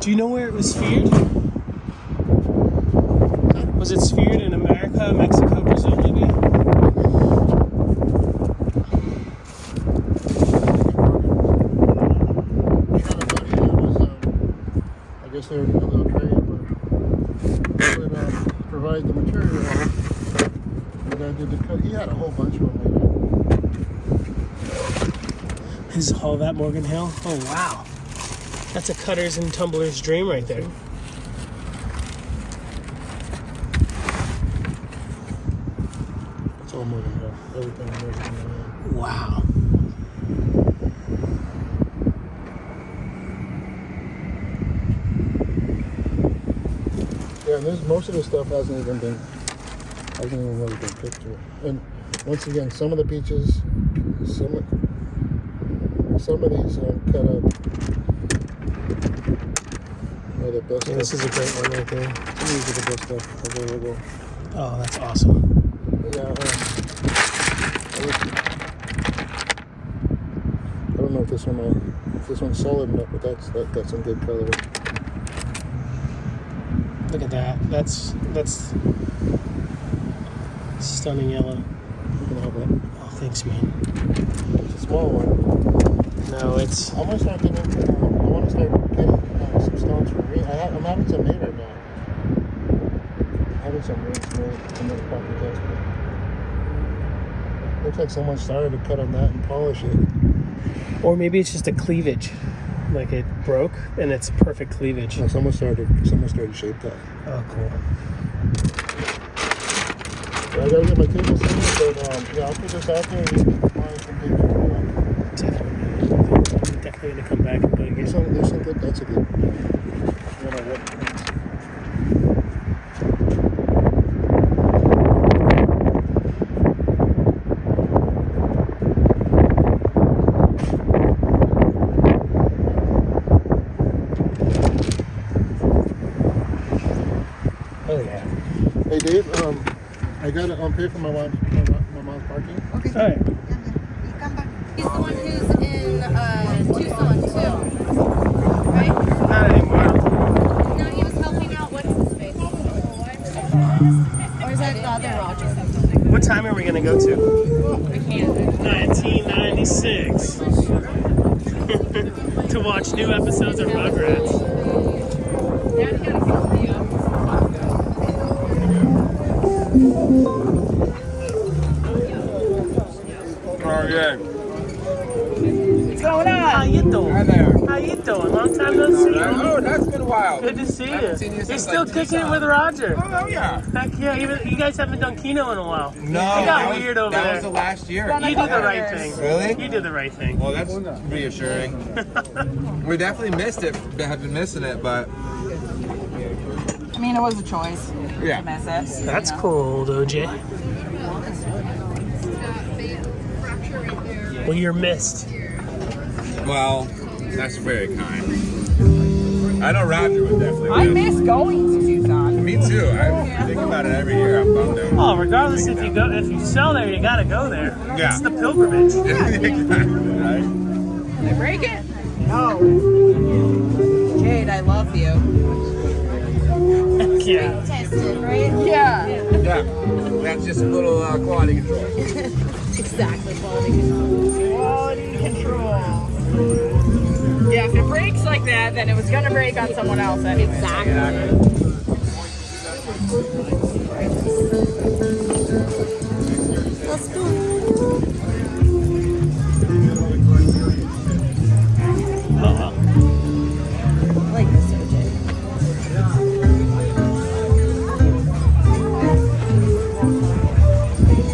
Do you know where it was sphered? Was it sphered in America, Mexico, Brazil, maybe? I guess they were doing a little trade where they would provide the material. The guy did the cut. He had a whole bunch of them. Is all that Morgan Hill? Oh wow. That's a cutter's and tumbler's dream right there. It's all Morgan Hill. Everything Morgan Hill. Wow. Yeah, and most of this stuff hasn't even really been picked through. And once again, some of the peaches, some of these cut up. The best Yeah, this is a great one right there. These are the best stuff available. Oh, that's awesome. Yeah, I don't know if this one's solid enough, but that's some good color. Look at that. That's stunning yellow. You can have that. Oh, thanks, man. It's a small one. No, it's. I want to start getting some stones for green. I'm having some made right now. Having some rings made and then proper test. Looks like someone started to cut on that and polish it. Or maybe it's just a cleavage. Like it broke and it's perfect cleavage. No, someone started to shape that. Oh, cool. So I gotta get my table set, but yeah, I'll put this out there and you can find some good. Definitely gonna come back and put it here. There's some good. That's a good. Oh yeah. Hey Dave, I gotta pay for my mom's parking. Okay. All right. He's the one who's in Tucson too, right? Not anymore. No, he was helping out. What's his face? Or is that the other Roger? What time are we gonna go to? I can't. 1996. To watch new episodes of Rugrats. Oh, yeah. What's going on? How you doing? Hi there. How you doing? Long time no see. Oh, that's been a while. Good to see I haven't seen you. you since, You're still like, kicking it Tucson. with Roger. Oh, yeah. Heck yeah, even you guys haven't done Kino in a while. No, You that got was- weird over that there. was the last year. You did the right thing. Really? You did the right thing. Well, that's reassuring. We definitely missed it. Have been missing it, but I mean, it was a choice. yeah. To miss it. That's cool, old OJ. Well, you're missed. Well, that's very kind. I know Roger would definitely. I miss going to Tucson. Me too. I think about it every year. I'm bummed out. Oh, regardless if you sell there, you gotta go there. Yeah. It's the pilgrimage. Right? Did I break it? No. Jade, I love you. Yeah. Tested, right? Yeah. Yeah. That's just a little quality control. Exactly, quality control. Quality control. Yeah, if it breaks like that, then it was gonna break on someone else anyway. Exactly. Let's go. I like this OJ.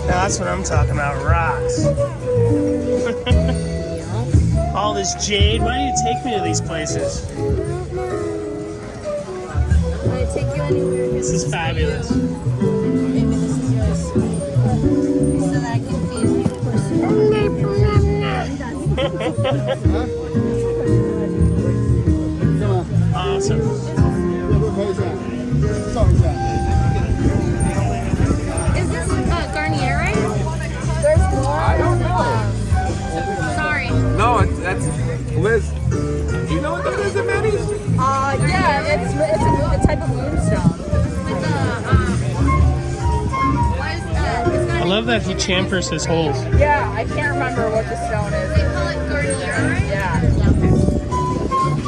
Now that's what I'm talking about. Rocks. All this jade. Why do you take me to these places? Can I take you anywhere? This is fabulous. Maybe this is yours. So that I can feed you. Awesome. Is this Garnier, right? There's more. I don't know. Sorry. No, that's Liz. Do you know what that is at Maddie's? Yeah, it's a type of moonstone. I love that he chamfers his holes. Yeah, I can't remember what the stone is. They call it Garnier, right? Yeah. I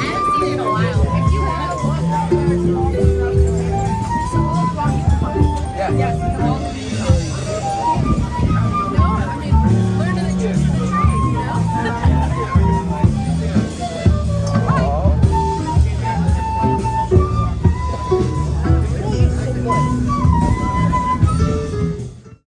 haven't seen it in a while. If you want.